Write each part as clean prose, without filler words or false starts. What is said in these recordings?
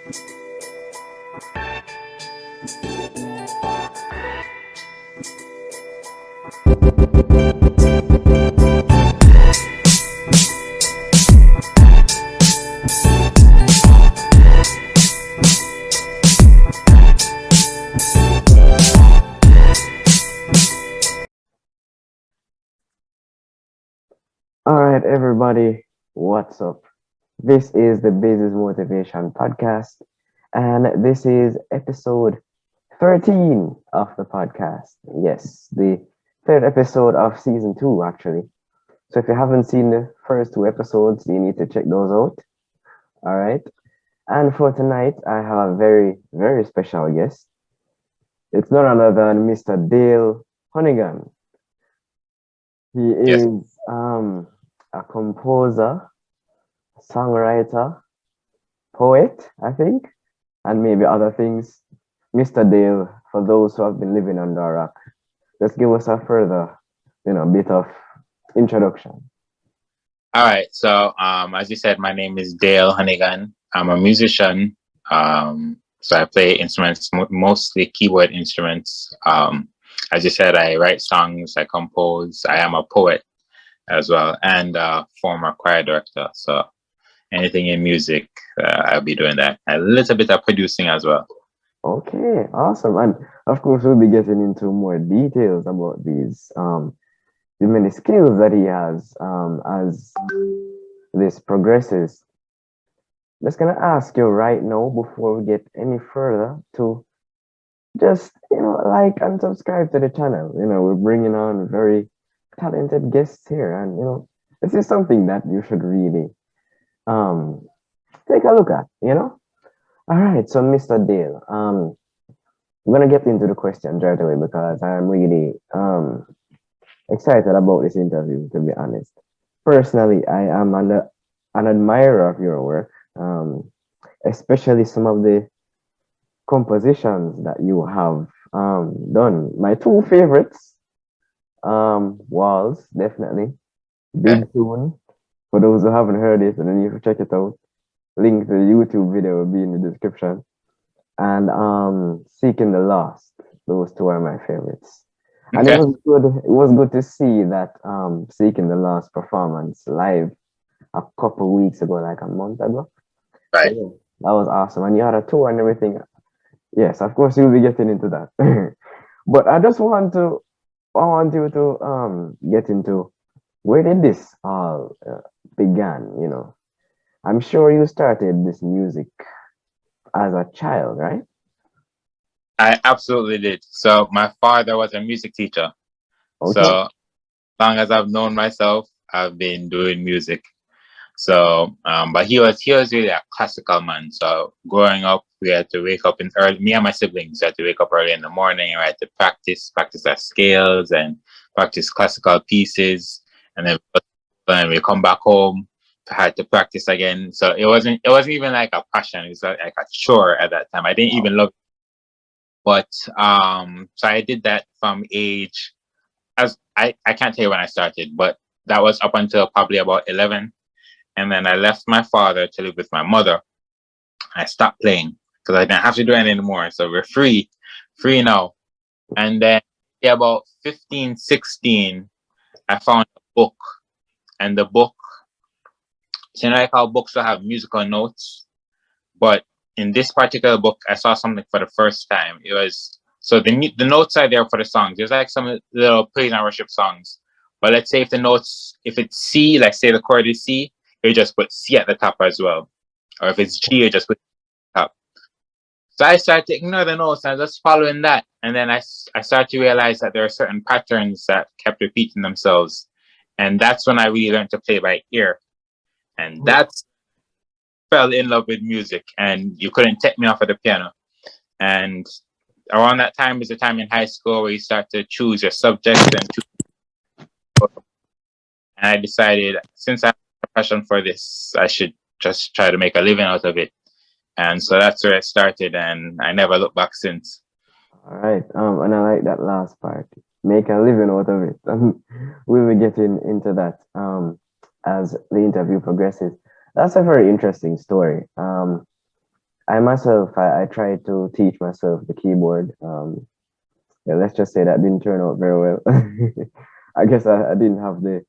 All right, everybody, what's up? This is the Business Motivation Podcast, and this is episode 13 of the podcast. Yes, the third episode of season two, actually. So if you haven't seen the first two episodes, you need to check those out. All right. And for tonight, I have a very, very special guest. It's none other than Mr. Dale Honeyghan. He Yes. is a composer, songwriter, poet, I think, and maybe other things. Mr. Dale, for those who have been living under a rock, just give us a further, bit of introduction. All right. So, as you said, my name is Dale Honeyghan. I'm a musician. So I play instruments, mostly keyboard instruments. As you said, I write songs, I compose. I am a poet as well, and former choir director. So anything in music, I'll be doing that. A little bit of producing as well. Okay, awesome. And of course, we'll be getting into more details about these the many skills that he has as this progresses. Just gonna ask you right now before we get any further to just like and subscribe to the channel. We're bringing on very talented guests here, and this is something that you should really um take a look at. All right, so Mr. Dale, I'm gonna get into the questions right away because I'm really excited about this interview, to be honest. Personally, I am an admirer of your work, especially some of the compositions that you have done. My two favorites, Walls, definitely. Okay. Big Tune. For those who haven't heard it, and then you can check it out. Link to the YouTube video will be in the description. And Seeking the Lost. Those two are my favorites. And it Okay. was good. It was good to see that Seeking the Lost performance live a couple weeks ago, like a month ago. So Right. yeah, that was awesome. And you had a tour and everything. Yes, of course you'll be getting into that. But I want you to get into where did this all began. I'm sure you started this music as a child, right? I absolutely did. So my father was a music teacher. Okay. So as long as I've known myself, I've been doing music. So, but he was really a classical man. So growing up, we had to wake up in early. Me and my siblings had to wake up early in the morning, and we had to practice our scales and practice classical pieces, and then we come back home, had to practice again. So it wasn't even like a passion. It was like a chore at that time. I didn't even love it. But so I did that from age as I can't tell you when I started, but that was up until probably about 11. And then I left my father to live with my mother. I stopped playing because I didn't have to do it anymore. So we're free now. And then yeah, about 15, 16, I found a book. And the book, so like how books will have musical notes, but in this particular book, I saw something for the first time. It was so the notes are there for the songs. There's like some little praise and worship songs. But let's say if it's C, like say the chord is C, you just put C at the top as well. Or if it's G, you just put top. So I started to ignore the notes and just following that. And then I started to realize that there are certain patterns that kept repeating themselves. And that's when I really learned to play by ear. And that's fell in love with music. And you couldn't take me off of the piano. And around that time is the time in high school where you start to choose your subjects and I decided since I have a passion for this, I should just try to make a living out of it. And so that's where it started, and I never looked back since. All right. And I like that last part. Make a living out of it. We'll be getting into that as the interview progresses. That's a very interesting story. I myself, I tried to teach myself the keyboard. Yeah, let's just say that didn't turn out very well. I guess I didn't have the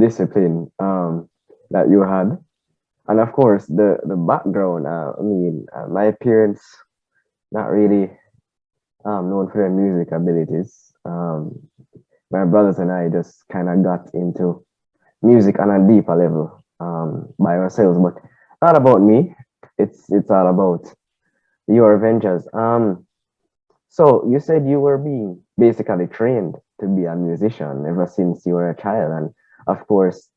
discipline that you had. And of course, the background. I mean, my parents not really known for their music abilities. My brothers and I just kind of got into music on a deeper level by ourselves. But not about me. It's all about your adventures. So you said you were being basically trained to be a musician ever since you were a child, and of course,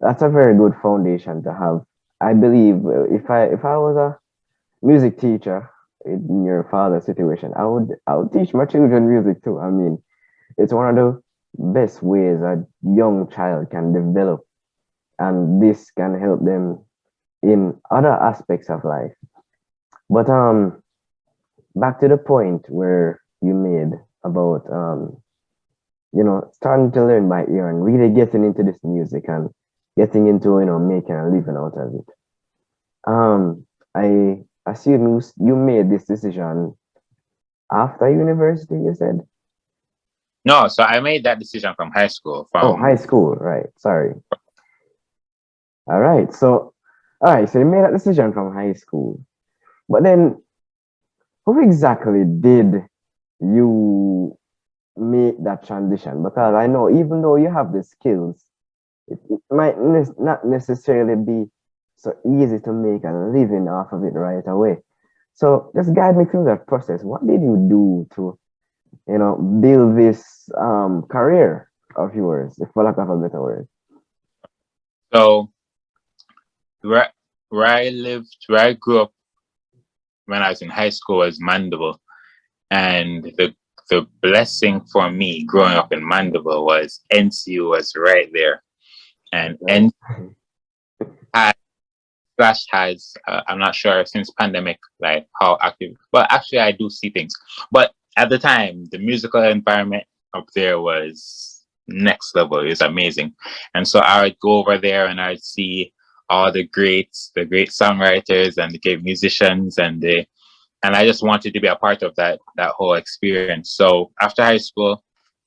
that's a very good foundation to have. I believe if I was a music teacher in your father's situation, I would teach my children music too. I mean, it's one of the best ways a young child can develop, and this can help them in other aspects of life. But back to the point where you made about starting to learn by ear and really getting into this music and getting into making a living out of it. I assume you made this decision after university, you said? No, so I made that decision from high school. Oh, high From school, right. Sorry. All right. So you made that decision from high school. But then who exactly did you make that transition? Because I know even though you have the skills, it might not necessarily be so easy to make a living off of it right away. So just guide me through that process. What did you do to, build this career of yours, for lack of a better word? so where where I grew up when I was in high school was Mandeville, and the blessing for me growing up in Mandeville was NCU was right there, and Okay. N had Flash has I'm not sure since pandemic like how active, but actually I do see things. But at the time, the musical environment up there was next level. It was amazing, and so I would go over there and I'd see all the great songwriters and the great musicians, and I just wanted to be a part of that whole experience. So after high school,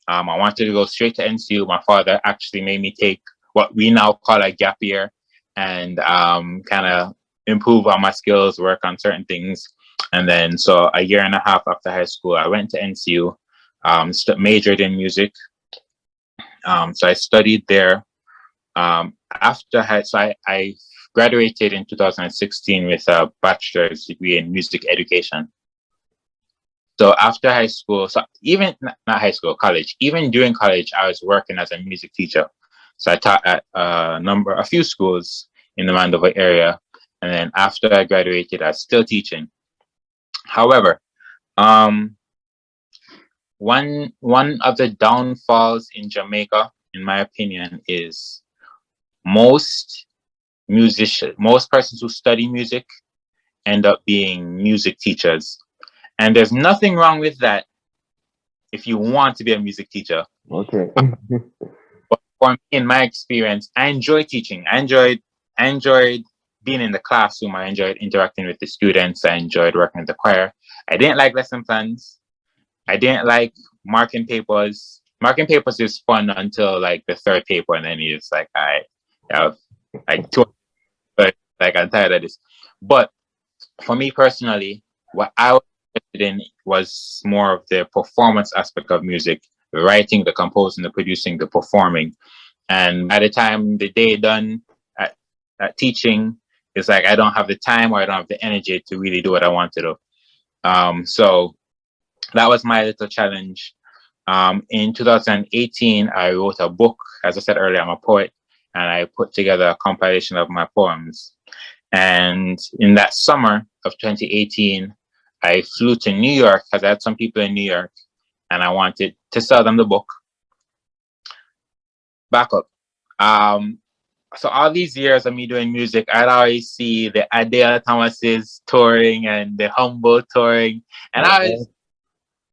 I wanted to go straight to NCU. My father actually made me take what we now call a gap year and kind of improve on my skills, work on certain things. And then, so a year and a half after high school, I went to NCU, majored in music. So I studied there. I graduated in 2016 with a bachelor's degree in music education. So after high school, so even not high school, college, even during college, I was working as a music teacher. So I taught at a few schools in the Mandeville area, and then after I graduated, I was still teaching. However, um, one of the downfalls in Jamaica, in my opinion, is most most persons who study music end up being music teachers, and there's nothing wrong with that if you want to be a music teacher. Okay. But for me, in my experience, I enjoy teaching. I enjoyed being in the classroom. I enjoyed interacting with the students. I enjoyed working with the choir. I didn't like lesson plans. I didn't like marking papers. Marking papers is fun until like the third paper, and then you're just like, I have like two, but like I'm tired of this. But for me personally, what I was interested in was more of the performance aspect of music, the writing, the composing, the producing, the performing. And by the time the day done at, at teaching, it's like I don't have the time or I don't have the energy to really do what I want to do. So that was my little challenge. In 2018, I wrote a book. As I said earlier, I'm a poet, and I put together a compilation of my poems. And in that summer of 2018, I flew to New York because I had some people in New York, and I wanted to sell them the book. Back up. Um, so all these years of me doing music, I'd always see the Adele Thomas's touring and the Humble touring, and I Okay. was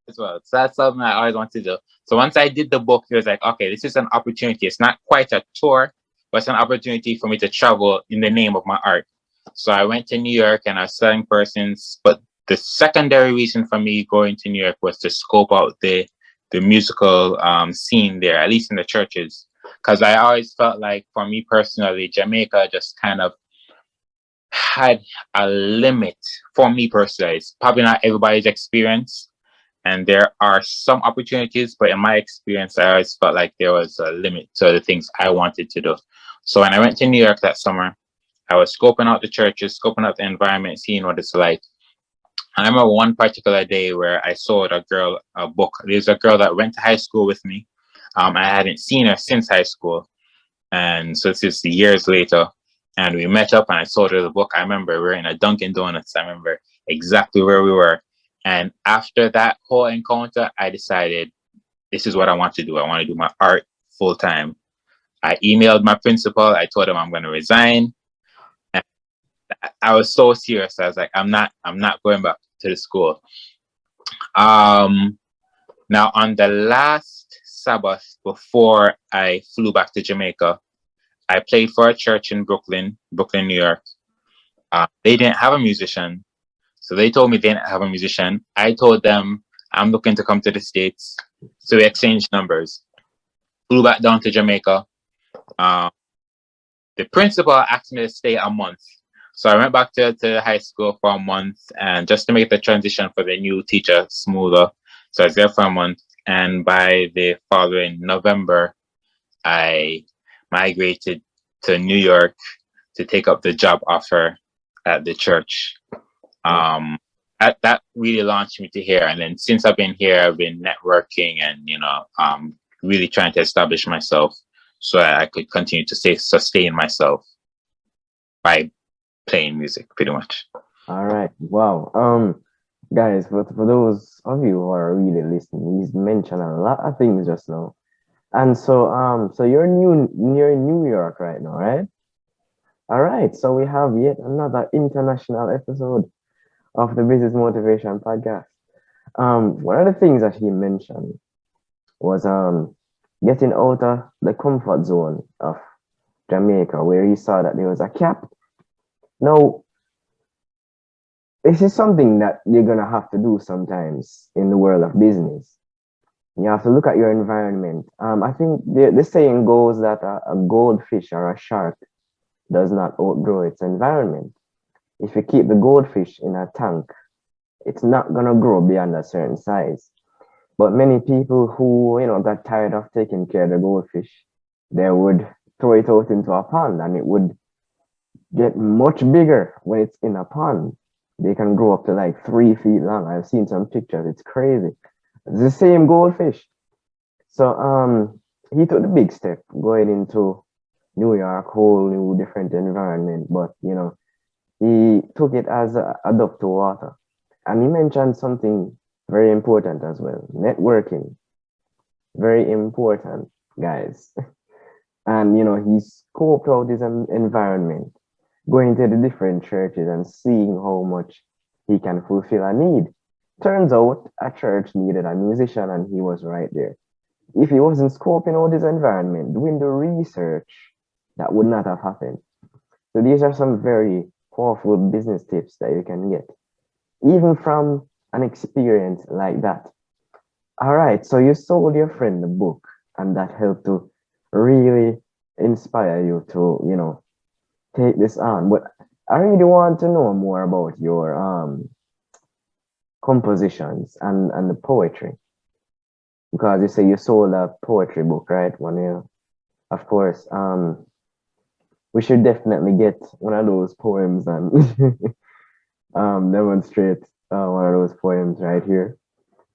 as well. So that's something I always wanted to do. So once I did the book, it was like, okay, this is an opportunity. It's not quite a tour, but it's an opportunity for me to travel in the name of my art. So I went to New York and I was selling persons. But the secondary reason for me going to New York was to scope out the musical scene there, at least in the churches. Because I always felt like, for me personally, Jamaica just kind of had a limit. For me personally, it's probably not everybody's experience, and there are some opportunities, but in my experience, I always felt like there was a limit to the things I wanted to do. So when I went to New York that summer, I was scoping out the churches, scoping out the environment, seeing what it's like. And I remember one particular day where I sold a girl a book. There's a girl that went to high school with me. I hadn't seen her since high school, and so this is years later. And we met up, and I sold her the book. I remember we were in a Dunkin' Donuts. I remember exactly where we were. And after that whole encounter, I decided this is what I want to do. I want to do my art full time. I emailed my principal. I told him I'm going to resign. And I was so serious. I was like, I'm not going back to the school. Um, Now on the last Sabbath before I flew back to Jamaica, I played for a church in Brooklyn, New York. They didn't have a musician. So they told me they didn't have a musician. I told them I'm looking to come to the States. So we exchanged numbers. Flew back down to Jamaica. Um, the principal asked me to stay a month. So I went back to high school for a month, and just to make the transition for the new teacher smoother. So I was there for a month. And by the following November, I migrated to New York to take up the job offer at the church. That really launched me to here. And then since I've been here, I've been networking and, really trying to establish myself so that I could continue to sustain myself by playing music, pretty much. All right. Wow. Guys, for those of you who are really listening, he's mentioned a lot of things just now. And so you're in New York right now, right? All right. So we have yet another international episode of the Business Motivation Podcast. One of the things that he mentioned was getting out of the comfort zone of Jamaica, where he saw that there was a cap. Now, this is something that you're gonna have to do sometimes in the world of business. You have to look at your environment. I think the saying goes that a goldfish or a shark does not outgrow its environment. If you keep the goldfish in a tank, it's not gonna grow beyond a certain size. But many people who got tired of taking care of the goldfish, they would throw it out into a pond, and it would get much bigger when it's in a pond. They can grow up to like 3 feet long. I've seen some pictures. It's crazy. It's the same goldfish. So he took the big step going into New York, whole new different environment. But he took it as a duck to water. And he mentioned something very important as well. Networking. Very important, guys. And he scoped out his environment, going to the different churches and seeing how much he can fulfill a need. Turns out a church needed a musician, and he was right there. If he wasn't scoping out his environment, doing the research, that would not have happened. So these are some very powerful business tips that you can get, even from an experience like that. All right, so you sold your friend the book, and that helped to really inspire you to, take this on. But I really want to know more about your compositions and the poetry, because you say you sold a poetry book, right? Of course, we should definitely get one of those poems and demonstrate one of those poems right here,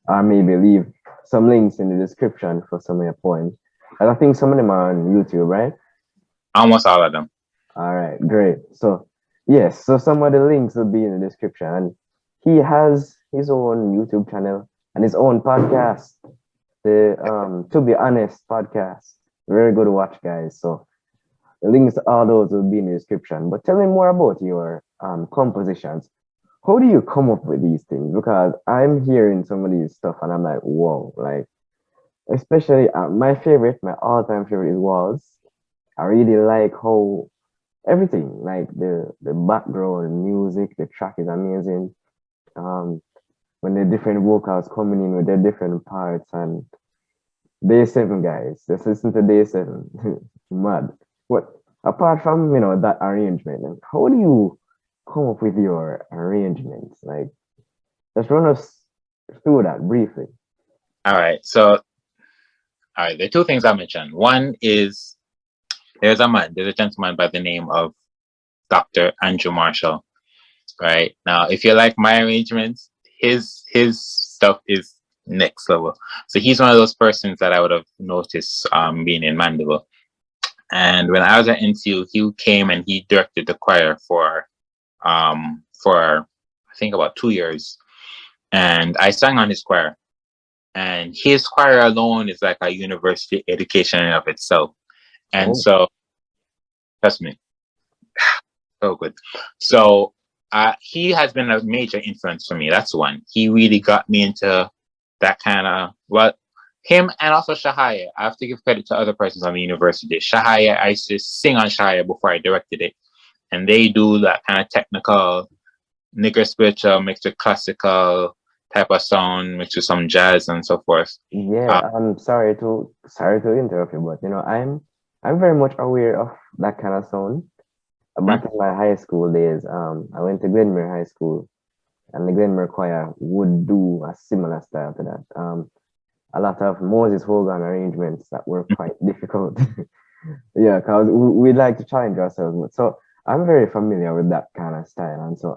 or maybe leave some links in the description for some of your poems. And I think some of them are on YouTube, right? Almost all of them. All right, great. So yes, so some of the links will be in the description. And he has his own YouTube channel and his own podcast, the To Be Honest podcast. Very good watch, guys. So the links to all those will be in the description. But tell me more about your compositions. How do you come up with these things? Because I'm hearing some of these stuff and I'm like, whoa, like, especially my all-time favorite is Walls. I really like how everything, like the background music, the track is amazing. Um, when the different vocals coming in with their different parts, and day seven, guys, just listen to day seven. Mad. What apart from that arrangement, like, how do you come up with your arrangements? Like, just run us through that briefly. All right. So, all right. The two things I mentioned. One is there's a gentleman by the name of Dr. Andrew Marshall. Right now, if you like my arrangements, his stuff is next level. So he's one of those persons that I would have noticed being in Mandeville. And when I was at NCU, he came and he directed the choir for I think about 2 years. And I sang on his choir. And his choir alone is like a university education in of itself. And Oh, so trust me, so good. So he has been a major influence for me. That's one. He really got me into that kind of him and also Shahaya. I have to give credit to other persons on the university. Shahaya, I used to sing on Shahaya before I directed it, and they do that kind of technical, nigger spiritual mixed with classical type of sound, mixed with some jazz and so forth. yeah. I'm sorry to interrupt you, but I'm very much aware of that kind of sound. Back in my high school days, I went to Glenmere High School, and the Glenmere Choir would do a similar style to that. A lot of Moses Hogan arrangements that were quite difficult. Yeah, because we like to challenge ourselves. So I'm very familiar with that kind of style, and so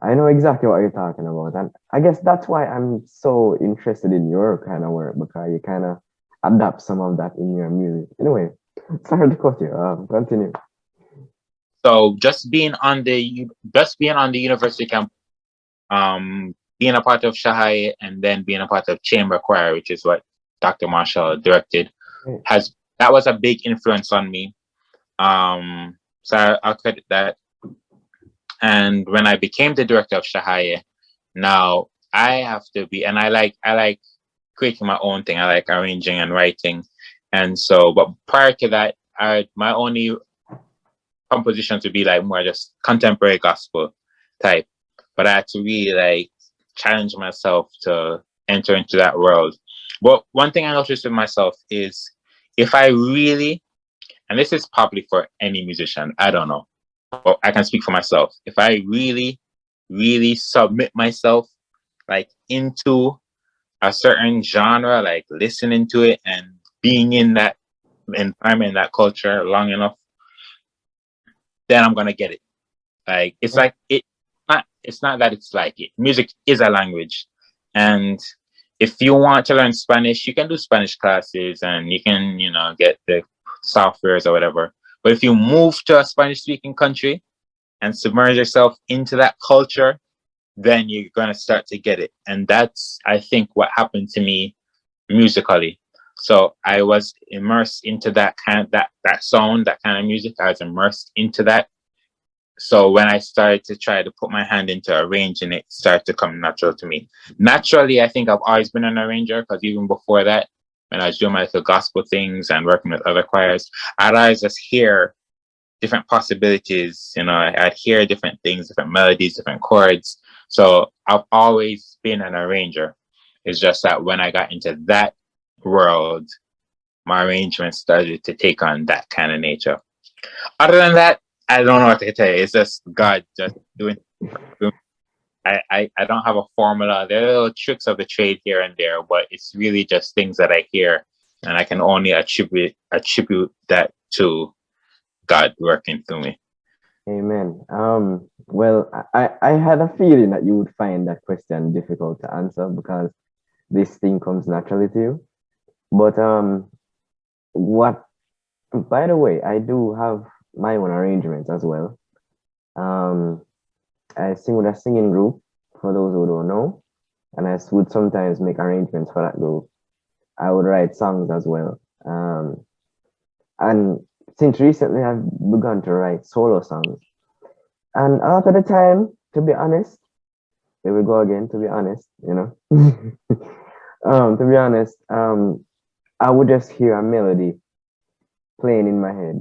I know exactly what you're talking about, and I guess that's why I'm so interested in your kind of work, because you kind of adapt some of that in your music. Anyway, sorry to cut you. Continue. So just being on the university camp, being a part of Shahai and then being a part of Chamber Choir, which is what Dr. Marshall directed, has that was a big influence on me. So I'll credit that. And when I became the director of Shahai, now I have to be, and I like creating my own thing. I like arranging and writing, and so. But prior to that, my only compositions would be like more just contemporary gospel type. But I had to really like challenge myself to enter into that world. But one thing I noticed with myself is if I really, and this is probably for any musician, I don't know, but I can speak for myself. If I really, really submit myself like into a certain genre, like listening to it and being in that environment, that culture long enough, then I'm gonna get it. Like it's like it's not that it's like it. Music is a language. And if you want to learn Spanish, you can do Spanish classes and you can, get the softwares or whatever. But if you move to a Spanish speaking country and submerge yourself into that culture, then you're gonna start to get it. And that's I think what happened to me musically. So I was immersed into that kind of that sound, that kind of music. I was immersed into that, so when I started to try to put my hand into arranging it, started to come natural to me. Naturally, I think I've always been an arranger because even before that, when I was doing my little gospel things and working with other choirs, I'd always just hear different possibilities. I'd hear different things, different melodies, different chords. So I've always been an arranger. It's just that when I got into that world, my arrangements started to take on that kind of nature. Other than that, I don't know what to tell you. It's just God just doing. I don't have a formula. There are little tricks of the trade here and there, but it's really just things that I hear, and I can only attribute that to God working through me. Amen. Well, I had a feeling that you would find that question difficult to answer because this thing comes naturally to you. But what? By the way, I do have my own arrangements as well. Um, I sing with a singing group, for those who don't know, and I would sometimes make arrangements for that group. I would write songs as well. And since recently, I've begun to write solo songs. And a lot of the time, to be honest, here we go again, to be honest, to be honest, I would just hear a melody playing in my head.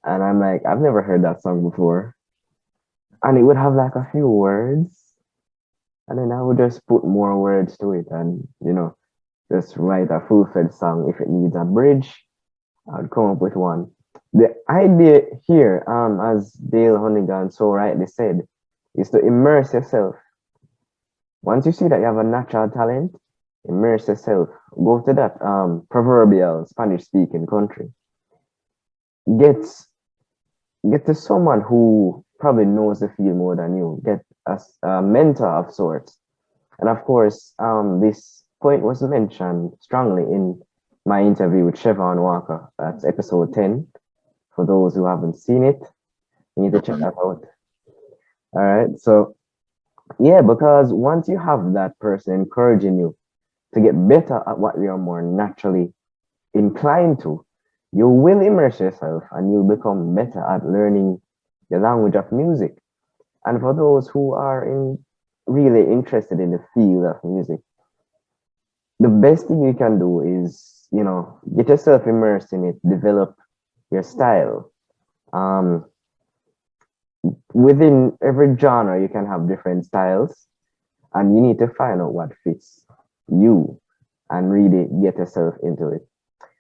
And I'm like, I've never heard that song before. And it would have like a few words, and then I would just put more words to it, and just write a full-fledged song. If it needs a bridge, I'd come up with one. The idea here, as Dale Honeyghan so rightly said, is to immerse yourself. Once you see that you have a natural talent, immerse yourself. Go to that proverbial Spanish-speaking country. Get get to someone who probably knows the field more than you. Get a mentor of sorts. And of course, this point was mentioned strongly in my interview with Chevron Walker. That's episode 10. For those who haven't seen it, you need to check that out. All right. So, yeah, because once you have that person encouraging you to get better at what you're more naturally inclined to, you will immerse yourself and you'll become better at learning the language of music. And for those who are really interested in the field of music, the best thing you can do is, get yourself immersed in it, develop your style. Um, Within every genre, you can have different styles, and you need to find out what fits you and really get yourself into it.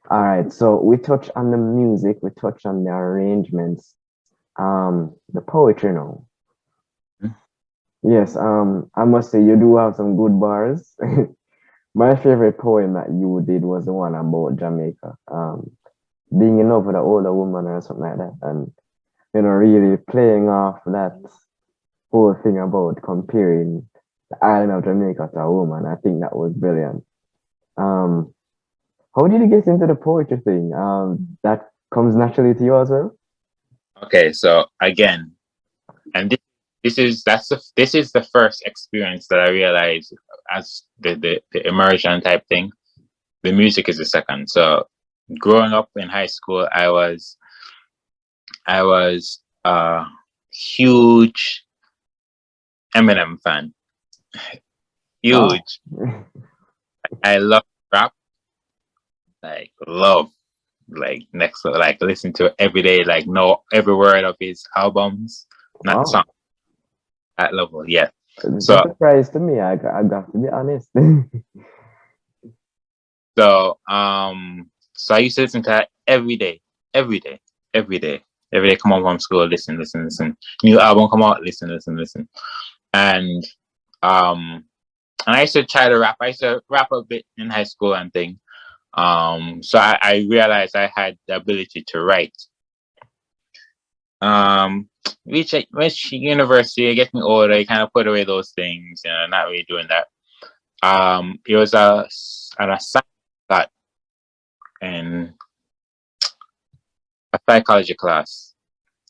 All right, so we touch on the music, we touch on the arrangements, the poetry now. Yes, I must say you do have some good bars. My favorite poem that you did was the one about Jamaica. Being in love with an older woman or something like that, and really playing off that whole thing about comparing the island of Jamaica to a woman. I think that was brilliant. Um, how did you get into the poetry thing? That comes naturally to you as well. Okay, so again, and this is the first experience that I realized as the immersion type thing. The music is the second. So growing up in high school, I was a huge Eminem fan. Oh, Huge. I love rap, like love, like next, like listen to it every day, like know every word of his albums, not wow. song at level. Yeah. It's a So surprise to me. I got to be honest. so I used to listen to that every day, every day, every day, every day. Come home from school, listen, listen, listen. New album come out, listen, listen, listen. And um and I used to try to rap. I used to rap a bit in high school and thing. So I realized I had the ability to write. Um, which university, getting older, you kind of put away those things, not really doing that. It was an assignment that in a psychology class,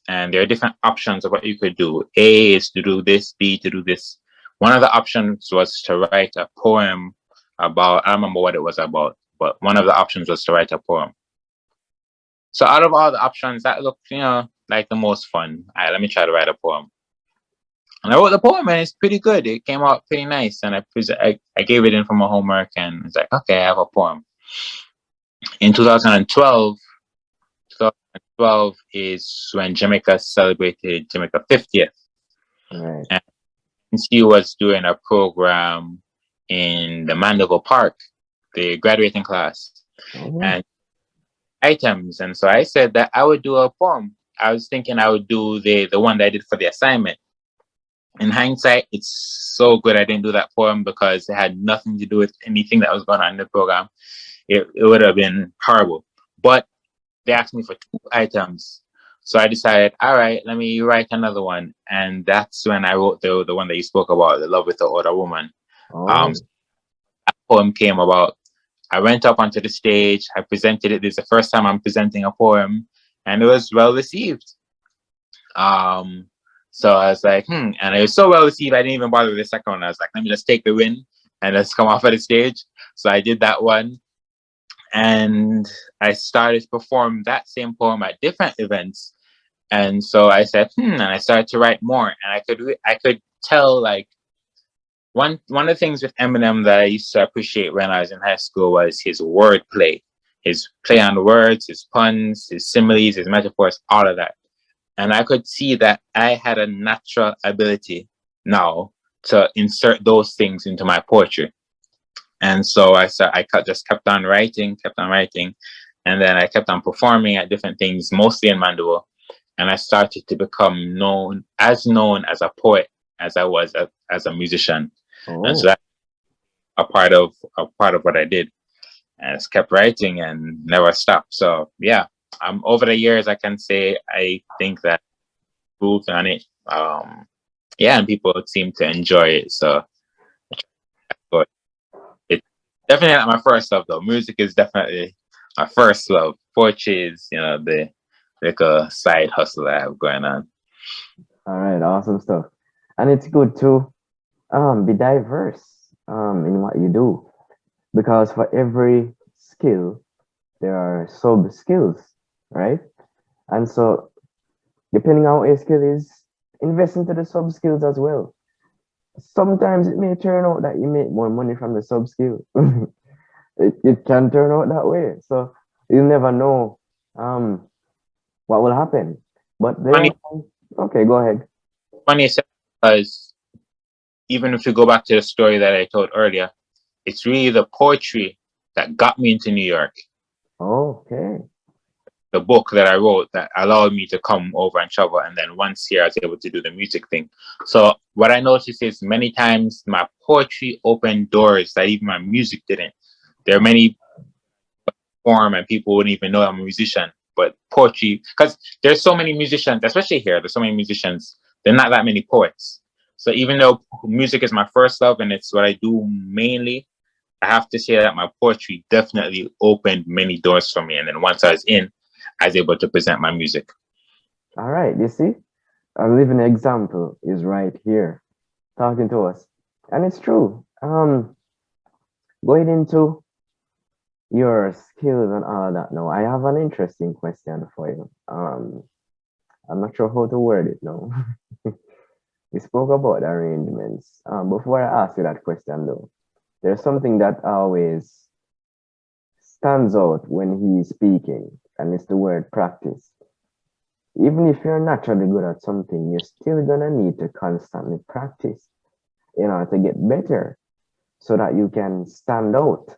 and there are different options of what you could do. A is to do this, B to do this. One of the options was to write a poem about, I don't remember what it was about, but one of the options was to write a poem. So out of all the options, that looked, like the most fun. All right, let me try to write a poem. And I wrote the poem, and it's pretty good. It came out pretty nice, and I gave it in for my homework, and it's like, okay, I have a poem. In 2012 is when Jamaica celebrated Jamaica 50th. Right. And she was doing a program in the Mandeville Park, the graduating class, Oh, and items. And so I said that I would do a poem. I was thinking I would do the one that I did for the assignment. In hindsight, it's so good I didn't do that poem because it had nothing to do with anything that was going on in the program. It would have been horrible. But they asked me for two items. So I decided, all right, let me write another one. And that's when I wrote the one that you spoke about, The Love with the Older Woman. oh, So that poem came about. I went up onto the stage, I presented it. This is the first time I'm presenting a poem, and it was well received. Um, so I was like, and it was so well received, I didn't even bother with the second one. I was like, let me just take the win and let's come off of the stage. So I did that one, and I started to perform that same poem at different events. And so I said, and I started to write more, and I could tell like one of the things with Eminem that I used to appreciate when I was in high school was his wordplay. his play on the words, his puns, his similes, his metaphors, all of that. And I could see that I had a natural ability now to insert those things into my poetry. And so just kept on writing, and then I kept on performing at different things, mostly in Mandeville. And I started to become known as a poet as I was as a musician. And so Oh, that's a part of what I did. And I just kept writing and never stopped. So yeah, over the years I can say I think that I improved on it. Yeah, and people seem to enjoy it. So but it's definitely not my first love though. Music is definitely my first love. Poetry is, the like a side hustle I have going on. all right, awesome stuff. And it's good to be diverse in what you do, because for every skill there are sub skills, right? And so depending on what your skill is, invest into the sub skills as well. Sometimes it may turn out that you make more money from the sub skill. It can turn out that way. So you never know um what will happen. But there Funny, are, okay, go ahead. funny because even if you go back to the story that I told earlier, it's really the poetry that got me into New York. Okay. The book that I wrote that allowed me to come over and travel. And then once here, I was able to do the music thing. So what I noticed is many times my poetry opened doors that even my music didn't. There are many form and people wouldn't even know I'm a musician, but poetry, because there's so many musicians, especially here, there's so many musicians, there are not that many poets. So even though music is my first love and it's what I do mainly, I have to say that my poetry definitely opened many doors for me. And then once I was in, I was able to present my music. All right. You see, a living example is right here talking to us. And it's true. Going into your skills and all that now, I have an interesting question for you. I'm not sure how to word it now. We spoke about arrangements. Before I ask you that question though, there's something that always stands out when he's speaking, and it's the word practice. Even if you're naturally good at something, you're still gonna need to constantly practice in order to get better so that you can stand out.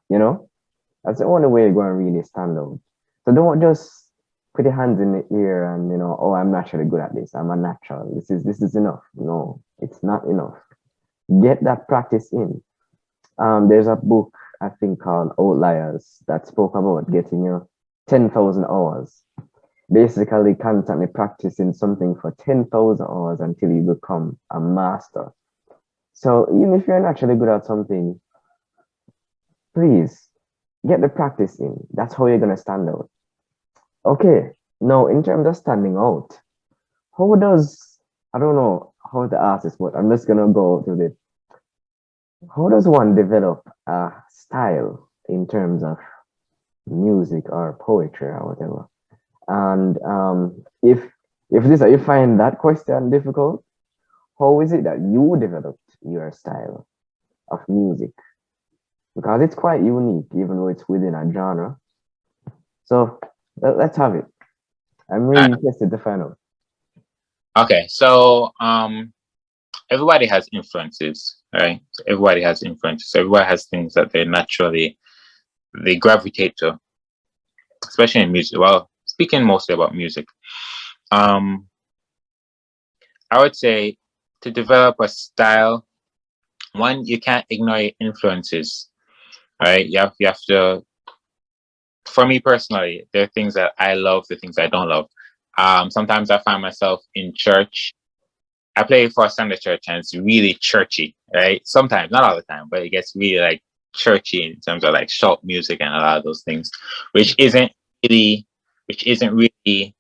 You know, that's the only way you're going to really stand out. So don't just put your hands in the air and oh, I'm naturally good at this. I'm a natural. This is enough. No, it's not enough. Get that practice in. There's a book I think called Outliers that spoke about getting your 10,000 hours. Basically, constantly practicing something for 10,000 hours until you become a master. So even if you're naturally good at something, please get the practice in. That's how you're gonna stand out. Okay, now in terms of standing out, how does I don't know how to ask this, but I'm just gonna go to it. How does one develop a style in terms of music or poetry or whatever? And if this you find that question difficult, how is it that you developed your style of music? Because it's quite unique, even though it's within a genre. So let's have it. I'm really interested to find out. Okay, so everybody has influences, right? So everybody has influences. Everybody has things that they gravitate to, especially in music. Well, speaking mostly about music, um, I would say to develop a style, one, you can't ignore your influences, right? You have to. For me personally, there are things that I love, the things I don't love. Sometimes I find myself in church. I play for a Sunday church and it's really churchy, right? Sometimes, not all the time, but it gets really like churchy in terms of like shout music and a lot of those things, which isn't really, which isn't really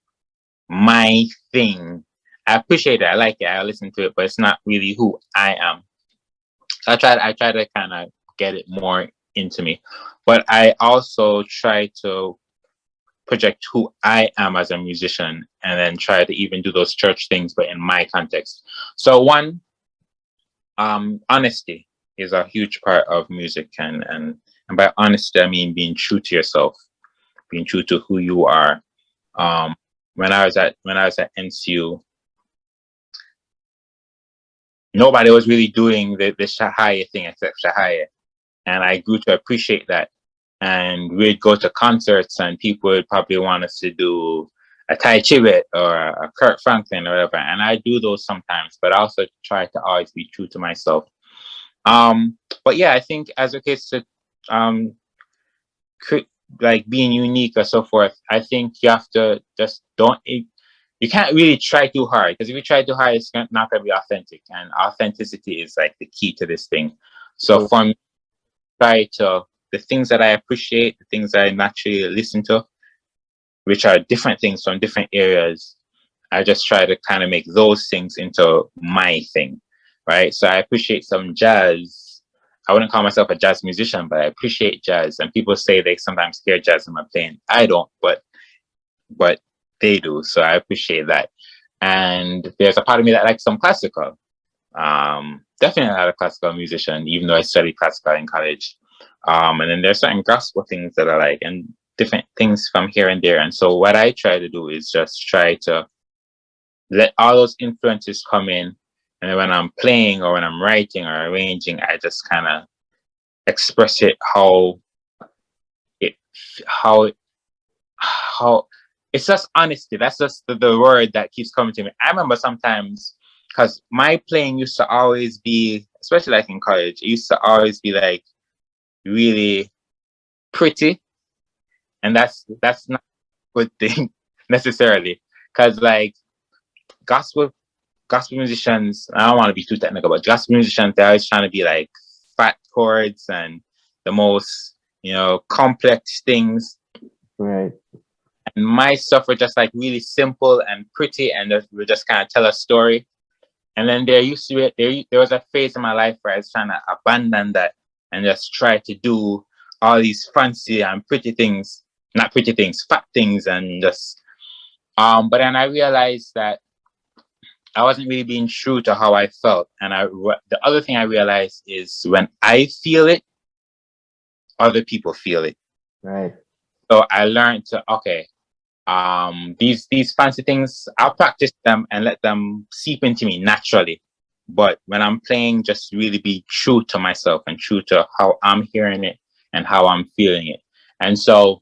my thing. I appreciate it. I like it. I listen to it, but it's not really who I am. So I try to kind of get it more into me, but I also try to project who I am as a musician and then try to even do those church things, but in my context. So one, honesty is a huge part of music and And by honesty, I mean being true to yourself, being true to who you are. Um, when I was at NCU, nobody was really doing the Shahaya thing except Shahaya, and I grew to appreciate that. And we'd go to concerts, and people would probably want us to do a Tai Chibet or a Kurt Franklin or whatever, and I do those sometimes, but I also try to always be true to myself. But yeah, I think as it relates to um, like being unique or so forth, I think you have to just don't. You can't really try too hard, because if you try too hard, it's not going to be authentic, and authenticity is like the key to this thing. So True. for me, try to the things that I appreciate, the things that I naturally listen to, which are different things from different areas. I just try to kind of make those things into my thing, right? So I appreciate some jazz. I wouldn't call myself a jazz musician, but I appreciate jazz. And people say they sometimes hear jazz in my playing. I don't, but they do. So I appreciate that. And there's a part of me that likes some classical. Definitely not a classical musician, even though I studied classical in college. And then there's certain gospel things that I like, and different things from here and there. And so what I try to do is just try to let all those influences come in. And then when I'm playing or when I'm writing or arranging, I just kind of express it it, how, how it's just honesty. That's just the word that keeps coming to me. I remember sometimes, because my playing used to always be, especially like in college, it used to always be like really pretty, and that's not a good thing necessarily, because like gospel gospel musicians, I don't want to be too technical, but gospel musicians, they're always trying to be like fat chords and the most, complex things. Right. And my stuff were just like really simple and pretty, and we just kind of tell a story. And then there was a phase in my life where I was trying to abandon that and just try to do all these fancy and pretty things, not pretty things, fat things, and just but then I realized that I wasn't really being true to how I felt. And the other thing I realized is when I feel it, other people feel it. Right. So I learned to, okay, these fancy things, I'll practice them and let them seep into me naturally. But when I'm playing, just really be true to myself and true to how I'm hearing it and how I'm feeling it. And so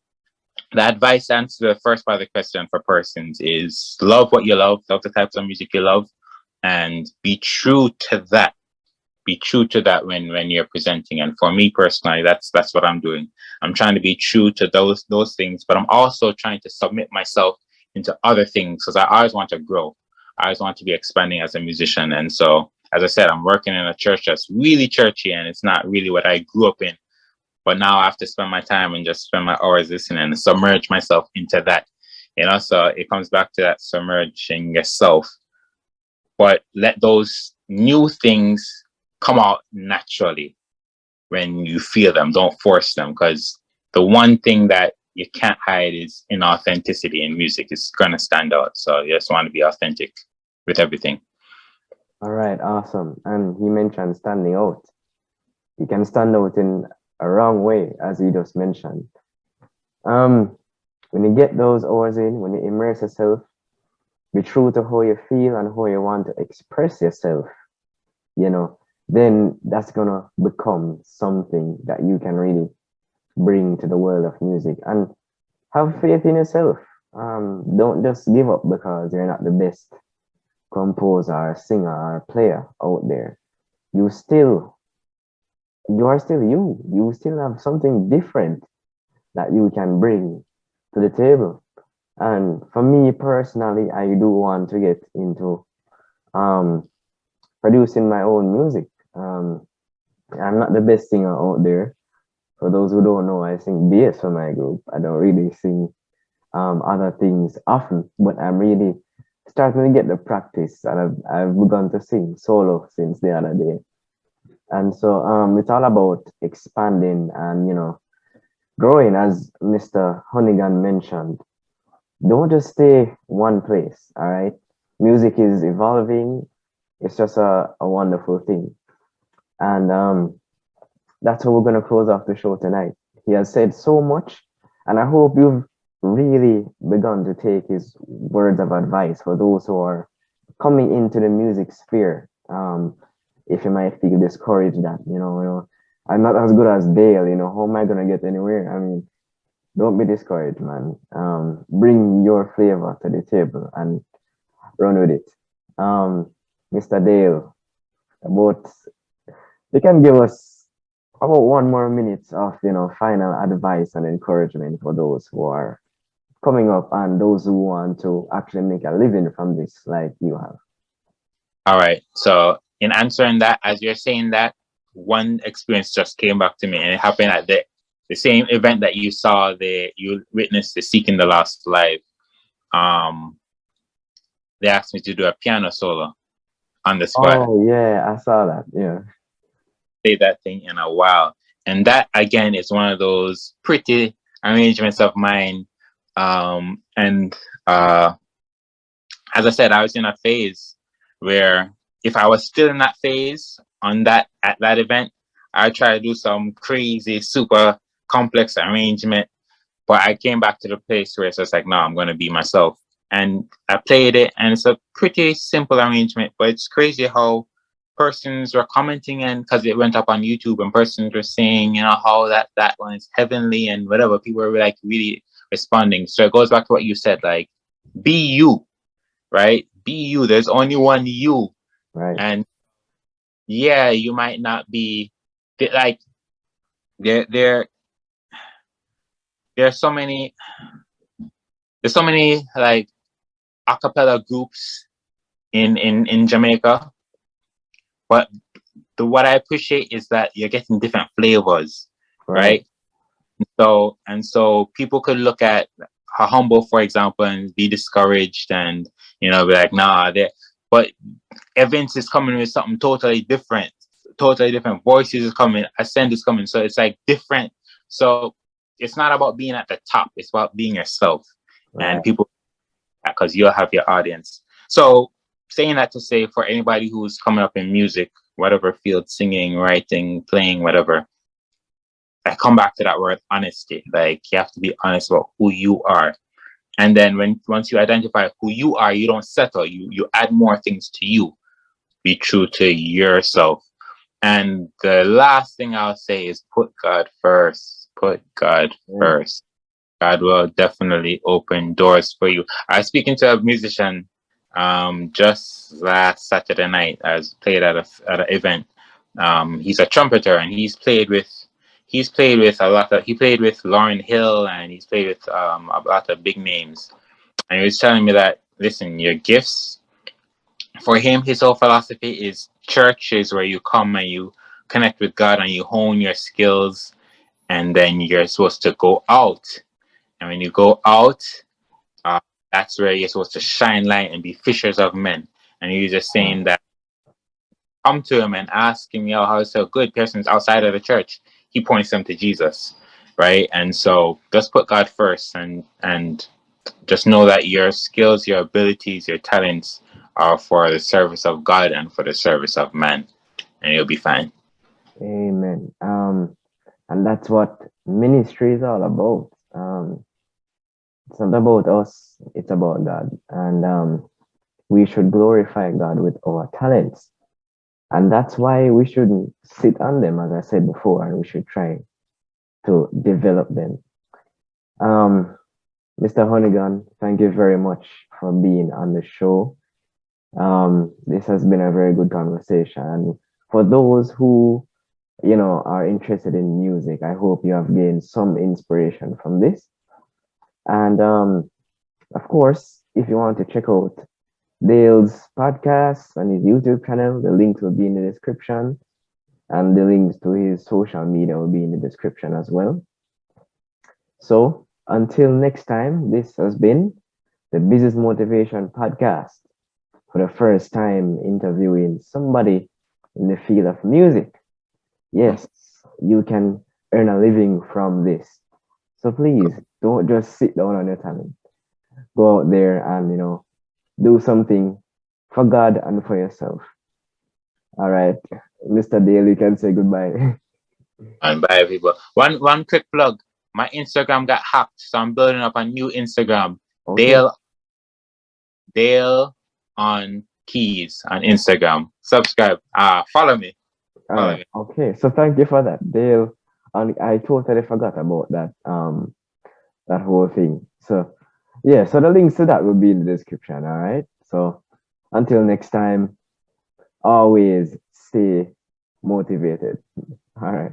the advice to answer the first part of the question for persons is love what you love the types of music you love, and be true to that. Be true to that when you're presenting. And for me personally, that's what I'm doing. I'm trying to be true to those things, but I'm also trying to submit myself into other things, because I always want to grow. I always want to be expanding as a musician. And so, as I said, I'm working in a church that's really churchy, and it's not really what I grew up in. But now I have to spend my time and just spend my hours listening and submerge myself into that. So it comes back to that submerging yourself, but let those new things come out naturally when you feel them. Don't force them, because the one thing that you can't hide is inauthenticity in music. It's gonna stand out. So you just want to be authentic with everything. All right. Awesome. And he mentioned standing out. You can stand out in a wrong way, as he just mentioned. When you get those hours in, when you immerse yourself, be true to how you feel and how you want to express yourself, then that's gonna become something that you can really bring to the world of music. And have faith in yourself. Don't just give up because you're not the best composer or singer or player out there. You still, you are still you. You still have something different that you can bring to the table. And for me personally, I do want to get into um, producing my own music. I'm not the best singer out there. For those who don't know, I sing bass for my group. I don't really sing other things often, but I'm really starting to get the practice, and I've begun to sing solo since the other day. And so it's all about expanding and growing, as Mr. Honeyghan mentioned. Don't just stay one place, all right? Music is evolving. It's just a wonderful thing. And that's how we're going to close off the show tonight. He has said so much, and I hope you've really begun to take his words of advice for those who are coming into the music sphere. If you might feel discouraged that, I'm not as good as Dale, how am I going to get anywhere? I mean, don't be discouraged, man. Bring your flavor to the table and run with it. Mr. Dale, about you can give us about 1 more minute of final advice and encouragement for those who are coming up and those who want to actually make a living from this, like you have. All right. So in answering that, as you're saying that, one experience just came back to me, and it happened at the same event that you witnessed the Seeking the Lost live. Um, they asked me to do a piano solo on the spot. Oh yeah, I saw that. Yeah. Played that thing in a while, and that again is one of those pretty arrangements of mine. And as I said, I was in a phase where if I was still in that phase at that event, I'd try to do some crazy, super complex arrangement. But I came back to the place where it's just like, no, I'm gonna be myself. And I played it, and it's a pretty simple arrangement, but it's crazy how persons were commenting, and because it went up on YouTube, and persons were saying, how that one is heavenly and whatever. People were like really responding. So it goes back to what you said, like, be you, right? Be you. There's only one you. Right. And yeah, you might not be like there there's so many like a cappella groups in Jamaica, but what I appreciate is that you're getting different flavors, Right. right? So people could look at a Humble, for example, and be discouraged and be like, nah, but Evans is coming with something totally different. Totally different voices is coming, Ascend is coming. So it's like different. So it's not about being at the top, it's about being yourself. Right. And people, because you'll have your audience. So saying that to say, for anybody who's coming up in music, whatever field, singing, writing, playing, whatever, I come back to that word honesty. Like, you have to be honest about who you are. And then once you identify who you are, you don't settle. You add more things to you. Be true to yourself. And the last thing I'll say is put God first. Put God first. God will definitely open doors for you. I was speaking to a musician just last Saturday night. I was played at an event. He's a trumpeter, and he played with Lauryn Hill, and he's played with a lot of big names. And he was telling me that, listen, your gifts, for him, his whole philosophy is church is where you come and you connect with God and you hone your skills, and then you're supposed to go out. And when you go out, uh, that's where you're supposed to shine light and be fishers of men. And he's just saying that come to him and ask him, how is so good persons outside of the church. He points them to Jesus, right? And so just put God first, and just know that your skills, your abilities, your talents are for the service of God and for the service of man, and you'll be fine. Amen. And that's what ministry is all about. It's not about us, it's about God. And we should glorify God with our talents. And that's why we shouldn't sit on them, as I said before, and we should try to develop them. Mr. Honeyghan, thank you very much for being on the show. This has been a very good conversation. And for those who, are interested in music, I hope you have gained some inspiration from this. And of course, if you want to check out Dale's podcast and his YouTube channel, the links will be in the description, and the links to his social media will be in the description as well. So until next time, this has been the Business Motivation Podcast, for the first time interviewing somebody in the field of music. Yes, you can earn a living from this. So please don't just sit down on your talent. Go out there and, do something for God and for yourself. All right, Mr. Dale, you can say goodbye. And by people. One quick plug. My Instagram got hacked, so I'm building up a new Instagram. Okay. Dale on Keys on Instagram. Subscribe. Follow me. All Follow right. me. Okay. So thank you for that, Dale. And I totally forgot about that whole thing. So yeah, so the links to that will be in the description. All right. So until next time, always stay motivated. All right.